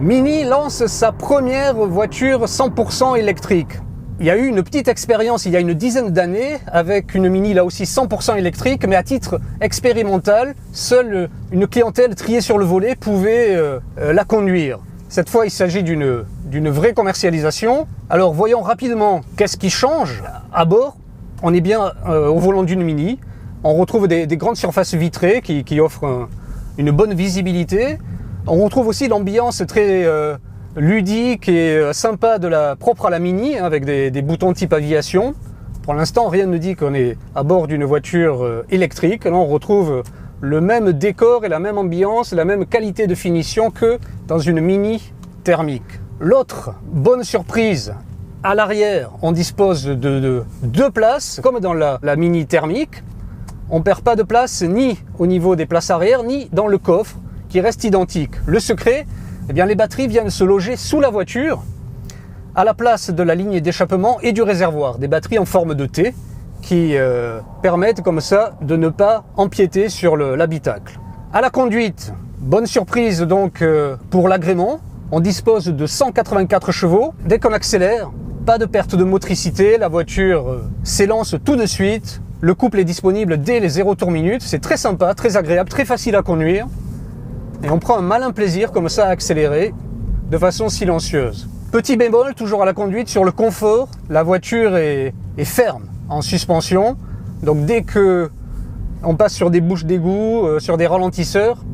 Mini lance sa première voiture 100% électrique. Il y a eu une petite expérience il y a une dizaine d'années avec une Mini là aussi 100% électrique, mais à titre expérimental, seule une clientèle triée sur le volet pouvait la conduire. Cette fois, il s'agit d'une vraie commercialisation. Alors voyons rapidement qu'est-ce qui change. À bord, on est bien au volant d'une Mini. On retrouve des grandes surfaces vitrées qui offrent une bonne visibilité. On retrouve aussi l'ambiance très ludique et sympa propre à la Mini, avec des boutons type aviation. Pour l'instant, rien ne dit qu'on est à bord d'une voiture électrique. Là, on retrouve le même décor et la même ambiance, la même qualité de finition que dans une Mini thermique. L'autre bonne surprise, à l'arrière, on dispose de deux places, comme dans la Mini thermique. On ne perd pas de place ni au niveau des places arrière, ni dans le coffre, qui reste identique. Le secret, eh bien, les batteries viennent se loger sous la voiture, à la place de la ligne d'échappement et du réservoir. Des batteries en forme de T qui permettent comme ça de ne pas empiéter sur l'habitacle. À la conduite, bonne surprise donc pour l'agrément. On dispose de 184 chevaux. Dès qu'on accélère, pas de perte de motricité, la voiture s'élance tout de suite. Le couple est disponible dès les 0 tours minute. C'est très sympa, très agréable, très facile à conduire. Et on prend un malin plaisir comme ça à accélérer de façon silencieuse. Petit bémol, toujours à la conduite, sur le confort, la voiture est ferme en suspension. Donc dès que on passe sur des bouches d'égout, sur des ralentisseurs,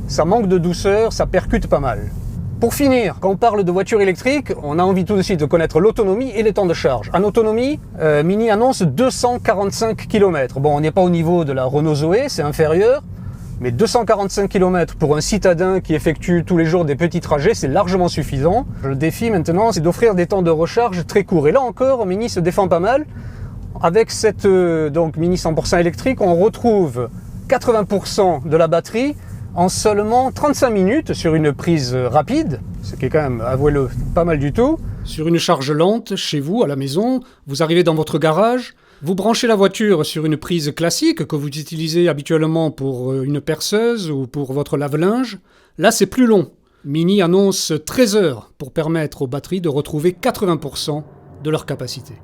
ça manque de douceur, ça percute pas mal. Pour finir, quand on parle de voiture électrique, on a envie tout de suite de connaître l'autonomie et les temps de charge. En autonomie, Mini annonce 245 km. Bon, on n'est pas au niveau de la Renault Zoé, c'est inférieur. Mais 245 km pour un citadin qui effectue tous les jours des petits trajets, c'est largement suffisant. Le défi maintenant, c'est d'offrir des temps de recharge très courts. Et là encore, Mini se défend pas mal. Avec cette donc Mini 100% électrique, on retrouve 80% de la batterie en seulement 35 minutes sur une prise rapide, ce qui est quand même, avouez-le, pas mal du tout. Sur une charge lente, chez vous, à la maison, vous arrivez dans votre garage, vous branchez la voiture sur une prise classique que vous utilisez habituellement pour une perceuse ou pour votre lave-linge. Là, c'est plus long. Mini annonce 13 heures pour permettre aux batteries de retrouver 80% de leur capacité.